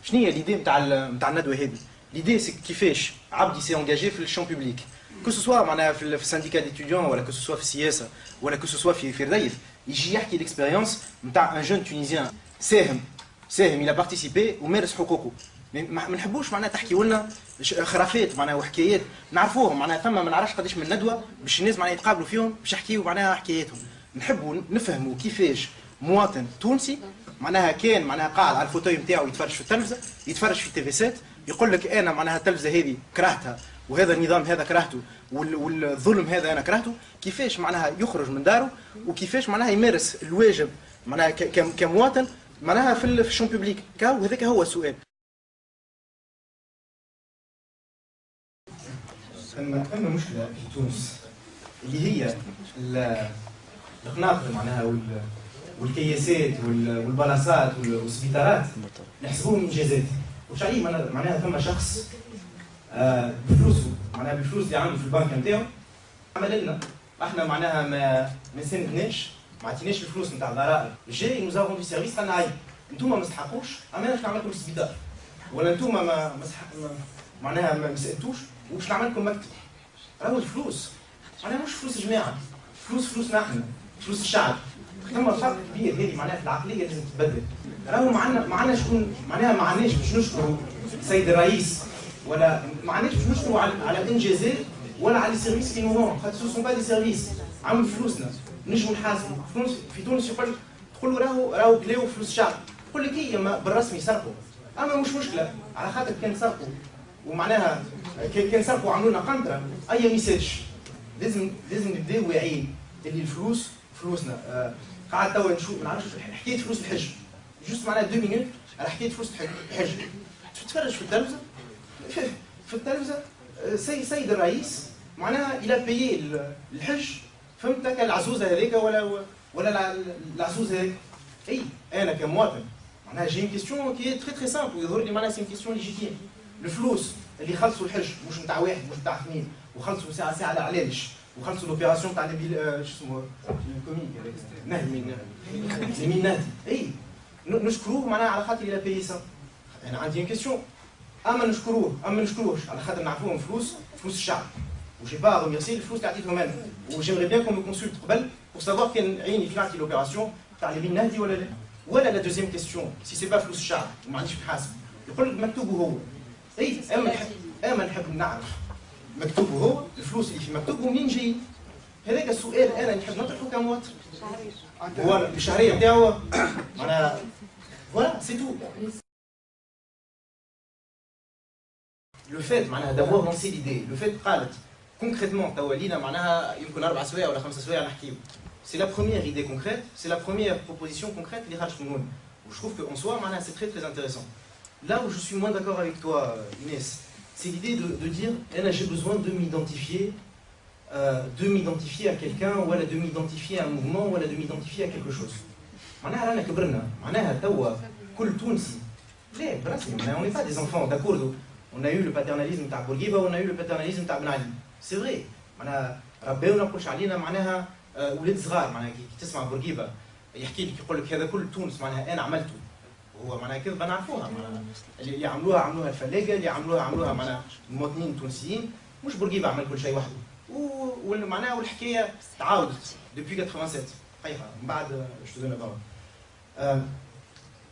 شنو هي ليدي نتاع الندوه هذه؟ ليدي سي كيفاش عبد يسي انجاجي في الشون بوبليك، كو سوسوا معناها في السانديكا ديتيديون ولا كو سوسوا في السياسه ولا كو سوسوا في رديف، يجي يحكي الاكسبيريونس نتاع ان جون تونيزيان ساهم الى بارتيسيبي ومارس حقوقه. ما نحبوش معناها تحكيوا لنا خرافات معناها وحكايات نعرفوهم معناها ثم ما نعرفش قداش من ندوه باش الناس معناها يتقابلوا فيهم باش يحكيوا معناها حكاياتهم. نحبوا نفهموا كيفاش مواطن تونسي معناها كان معناها قاعد على الفوتوي نتاعو يتفرج في التلفزه، يتفرج في تي في سات، يقول لك انا معناها التلفزه هذه كرهتها وهذا النظام هذا كرهته والظلم هذا انا كرهته، كيفاش معناها يخرج من داره وكيفاش معناها يمارس الواجب معناها كمواطن معناها في الشون بوبليك. وهذاك هو السؤال. أما مشكلة في تونس اللي هي القناطر معناها والكياسات والبلاصات والسبيطارات نحسبوهم انجازات. وش عليه معناها ثم شخص بفلوسه معناها بالفلوس اللي عنده في البنك نتاعو عمل لنا احنا معناها ما سندناش ما عطيناش الفلوس نتاع الضرائب، جاي نوزافون في سيرفيس قالنا عيب انتوما ما تستحقوش اما باش نعمل لكم السبيطار، ولا انتوما معناها ما سالتوش وباش نعمل لكم مكتب. راهو الفلوس معناها مش فلوس الجماعه، فلوسنا احنا، فلوس الشعب. ثم فرق كبير هذه معناها في العقليه لازم تتبدل. راهو معنا شكون معناها ما عندناش باش نشكروا السيد الرئيس ولا ما عندناش باش نشكروا على الانجازات ولا على السيرفيس كي نوفون، خاطر سو سون با دي سيرفيس عم فلوسنا نجموا نحاسبوا. في تونس تقول له راهو كلاو فلوس الشعب، تقول لك هي بالرسمي سرقوا، اما مش مشكله على خاطر كان سرقوا ومعناها كان سرقوا وعملوا لنا قنطره اي ميساج. لازم نبداو واعيين اللي الفلوس فلوسنا. قاعد توا نشوف ما نعرفش حكايه فلوس الحج جوست معناها 2 مينوت على حكايه فلوس الحج. تتفرج في التلفزه سيد الرئيس معناها الى بيي الحج، فهمتك العزوزه هذيك ولا العزوزه هذيك. اي انا كمواطن معناها جي اون كيستيون كي تري تري سامبل ويظهر لي معناها سي اون كيستيون ليجيتيم. الفلوس اللي خلصوا الحج مش نتاع واحد مش نتاع اثنين وخلصوا ساعه علاش وخلصوا لوبيراسيون تاع شو اسمه الكوميك نهمي المينات. اي نشكروه معناها على خاطر الى بيي سا. انا عندي اون كيستيون اما نشكروه اما ما نشكروهش على خاطر نعرفوهم فلوس الشعب وجي با ريميرسي الفلوس اللي عطيتهم انا. وجيمري بيان كون مو كونسلت قبل بور سافوار كان عيني في نعطي لوبيراسيون تاع لي نهدي ولا لا. ولا لا دوزيام كيستيون سي سي با فلوس الشعب وما عنديش نحاسب يقول لك مكتوبه هو. اي اما نحب نعرف مكتوبه هو الفلوس اللي في مكتوبه منين جايين. هذاك السؤال انا نحب نطرحه كمواطن. هو الشهريه نتاعو معناها فوالا سي تو. لو فات معناها دافوار لونسي ليدي، لو فات قالت كونكريتمون توا لينا معناها يمكن 4 سوايع ولا 5 سوايع نحكيو. سي لا بروميير ايدي كونكريت، سي لا بروميير بروبوزيسيون كونكريت اللي خرجت من هنا. وجو تروف كو اون سوا معناها سي تري تري انتريسون. Là où je suis moins d'accord avec toi, Inès, c'est l'idée de dire j'ai besoin de m'identifier à quelqu'un, ou de m'identifier à un mouvement, ou de m'identifier à quelque chose. معناها رانا كبرنا، معناها توا كل تونسي لا برسمي on n'est pas des enfants, d'accord. On a eu le paternalisme تاع بورقيبه on a eu le paternalisme تاع بن علي. سي فري معناها رباونا نقولش علينا معناها ولاد صغار. معناها كي تسمع بورقيبه يحكي لك يقول لك هذا كل تونس معناها انا عملته. هو معناها كذبه نعرفوها معناها اللي عملوها الفلاقه اللي عملوها معناها المواطنين التونسيين. مش بورقيبه عمل كل شيء وحده. ومعناها والحكايه تعاودت دوبي 87 حقيقه من بعد شو دون بابا.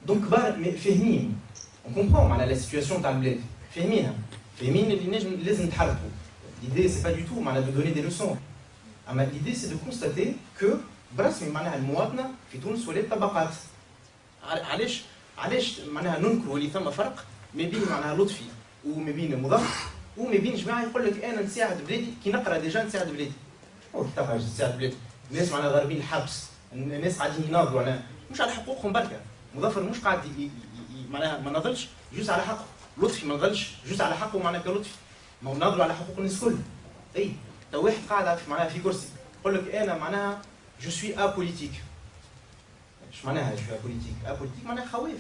دونك كبار فاهمين اون كومبرون معناها لا سيتوياسيون تاع البلاد فاهمين اللي لازم نتحركوا. ليدي سي با دو تو معناها دو دوني دي لوسون، اما ليدي سي دو كونستاتي كو برسمي معناها المواطنه في تونس ولات طبقات. علاش معناها ننكروا اللي ثم فرق ما بين معناها لطفي وما بين مظفر وما بين جماعه يقول لك انا نساعد بلادي كي نقرا ديجا نساعد بلادي. كيفاش تساعد بلادي؟ الناس معناها ضاربين الحبس، الناس قاعدين يناضلوا على مش على حقوقهم بركه. مظفر مش قاعد معناها ما ناضلش جوز على حقه، لطفي ما ناضلش جوز على حقه معناها كلطفي، ما هو ناضلوا على حقوق الناس الكل. اي تو واحد قاعد معناها في كرسي يقول لك انا معناها جو سوي ابوليتيك. اش معناها جو سوي ابوليتيك؟ ابوليتيك معناها خواف.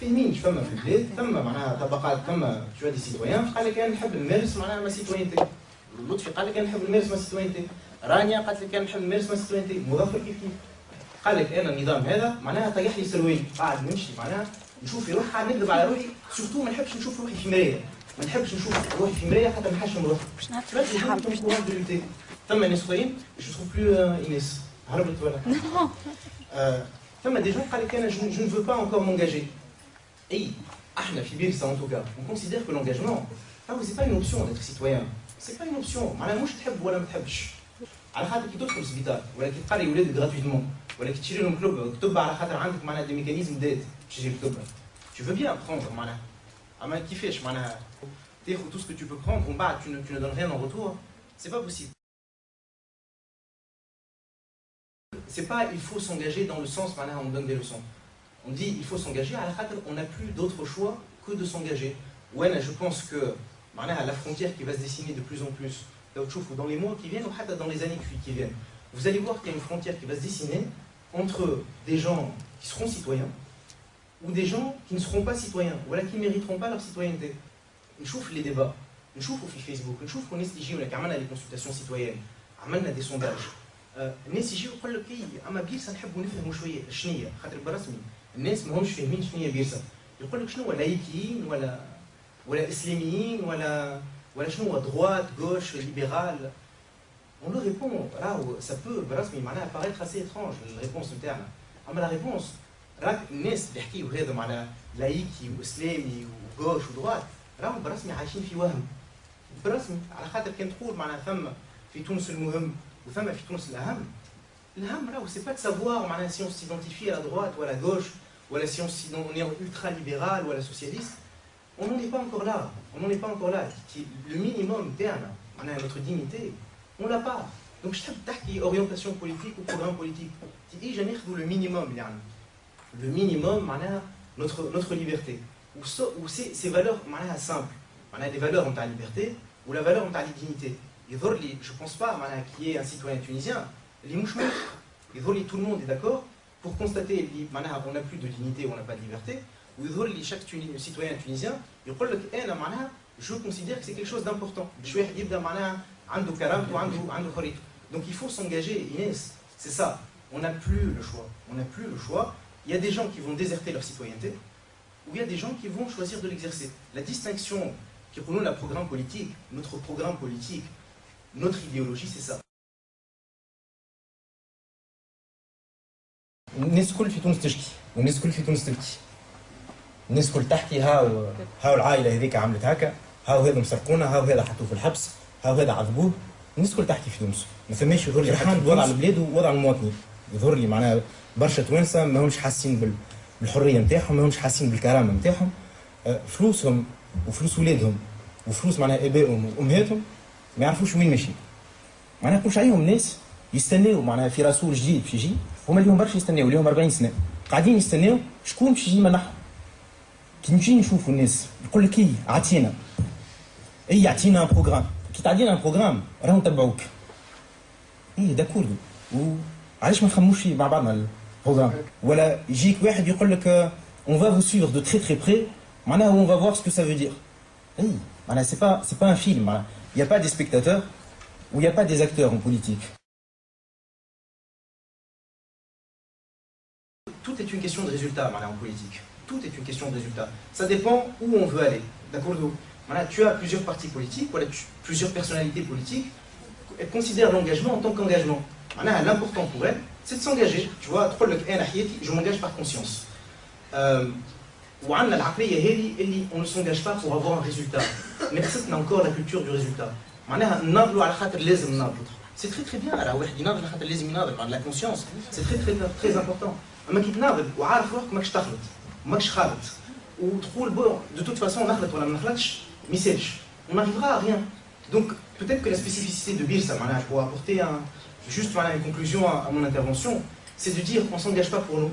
فاهمين اش فما في البلاد، ثم معناها طبقات، ثم شويه دي سيتويان قال لك انا نحب نمارس معناها ما سيتوينتي. لطفي قال لك انا نحب نمارس ما سيتوينتي. رانيا قالت لك انا نحب نمارس ما سيتوينتي. مظفر كيف قال لك انا النظام هذا معناها طيح لي سروالي، قاعد نمشي معناها نشوف في روحها نكذب على روحي سورتو ما نحبش نشوف روحي في مرايه ما نحبش نشوف روحي في مرايه حتى ما نحشم روحي باش نعرف ثم ناس اخرين جو تروف بلو اينيس هربت ولا ثم دي جون قال لك انا جو ne veux pas encore m'engager اي احنا في بيرسا en tout cas on considère que l'engagement c'est pas une option d'être citoyen c'est pas une option معناها مش تحب ولا ما تحبش على خاطر كي تدخل السبيطار ولا كي تقري ولادك غراتويتمون ولا كي تشري لهم كلوب كتب على خاطر عندك معناها دي ميكانيزم ديت باش تجي الكتب tu veux bien prendre معناها اما كيفاش معناها تاخذ tout ce que tu peux prendre ومن بعد tu ne donnes rien en retour c'est pas possible c'est pas il faut s'engager dans le sens معناها on donne des leçons on dit il faut s'engager على خاطر on n'a plus d'autre choix que de s'engager وانا je pense que معناها la frontière qui va se dessiner de plus en plus dans les mois qui viennent ou dans les années qui viennent vous allez voir qu'il y a une frontière qui va se dessiner entre des gens qui seront citoyens ou des gens qui ne seront pas citoyens ou qui ne mériteront pas leur citoyenneté. On chauffe les débats, on chauffe au Facebook, on chauffe au NSTJ, on a des consultations citoyennes, on a des sondages. الناس يجيو يقول لك اما بيرسا نحبوا نفهموا شويه شنية خاطر برسمي الناس ما همش فاهمين شنية بيرسا يقول لك شنو هو لايكيين ولا اسلاميين ولا شنو هو droite gauche libéral on leur répond راهو ça peut برسمي معناها paraître assez étrange الريبونس نتاعنا اما لا ريبونس راك الناس اللي يحكيوا هذا معناها لايكي واسلامي وغوش ودروات راهم برسمي عايشين في وهم برسمي على خاطر كان تقول معناها ثم في تونس المهم وثم في تونس الأهم راهو سي با de savoir معناها si on s'identifie à la droite ou à la gauche ou si on est ultra libéral ou à la socialiste on n'en est pas encore là le minimum تاعنا معناها notre dignité on l'a pas donc je تحب تحكي orientation politique ou programme politique تيجي ناخذوا le minimum يعني le minimum معناها notre liberté ou ces valeurs معناها simples معناها des valeurs نتاع liberté ou la valeur نتاع dignité يظهر لي je pense pas معناها qui est un citoyen tunisien اللي مش موافق يظهر لي tout le monde est d'accord pour constater اللي معناها on n'a plus de dignité on n'a pas de liberté ويظهر لي chaque citoyen tunisien يقول لك انا معناها je considère que c'est quelque chose d'important باش واحد يبدا معناها عنده كرامته وعنده حريته donc il faut s'engager Inès c'est ça on n'a plus le choix il y a des gens qui vont déserter leur citoyenneté ou il y a des gens qui vont choisir de l'exercer la distinction qui pour nous la programme politique notre programme politique notre idéologie c'est ça الناس الكل في تونس تشكي والناس الكل في تونس تبكي الناس الكل تحكي هاو العائله هذيك عملت هكا هاو هذا مسرقونا هاو هذا حطوه في الحبس هاو هذا عذبوه الناس الكل تحكي في تونس ما فماش يظهر لي حتى وضع البلاد ووضع المواطنين يظهر لي معناها برشا توانسه ما همش حاسين بالحريه نتاعهم ما همش حاسين بالكرامه نتاعهم فلوسهم وفلوس ولادهم وفلوس معناها ابائهم وامهاتهم ما يعرفوش وين ماشي معناها يقولش عليهم ناس يستناو معناها في رسول جديد باش يجي هما اللي هم برشا يستناو اليوم 40 سنه قاعدين يستناو شكون باش يجي منحهم كي نمشي نشوفوا الناس يقول لك عطينا يعطينا ان بروغرام كي تعطينا ان بروغرام راهم تبعوك داكور وعلاش ما نخموش فيه مع بعضنا البروغرام ولا يجيك واحد يقول لك on va vous suivre de très très près معناها on va voir ce que ça veut dire معناها c'est pas un film معناها il y a pas des spectateurs ou il y a pas des acteurs en politique tout est une question de résultat en politique. Tout est une question de résultat. Ça dépend où on veut aller. D'accord? Tu as plusieurs partis politiques, plusieurs personnalités politiques. Elles considèrent l'engagement en tant qu'engagement. L'important pour elles, c'est de s'engager. Tu vois, je m'engage par conscience. On ne s'engage pas pour avoir un résultat. Mais on a encore la culture du résultat. C'est très très bien. La conscience, c'est très très très important. اما كي تناضل وعارف روحك ماكش تخلط ماكش خالط وتقول بون دو توت فاسون نخلط ولا ما نخلطش ما يسالش on n'arrivera à rien donc peut-être que la spécificité de Birsa معناها pour apporter juste une conclusion à mon intervention c'est de dire on s'engage pas pour nous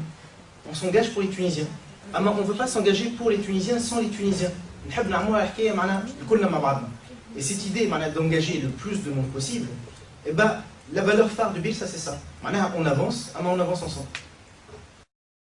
on s'engage pour les Tunisiens اما on veut pas s'engager pour les Tunisiens sans les Tunisiens نحب نعملوها حكايه معناها كلنا مع بعضنا et cette idée معناها d'engager le plus de monde possible et ben la valeur phare de Birsa c'est ça معناها on avance اما on avance ensemble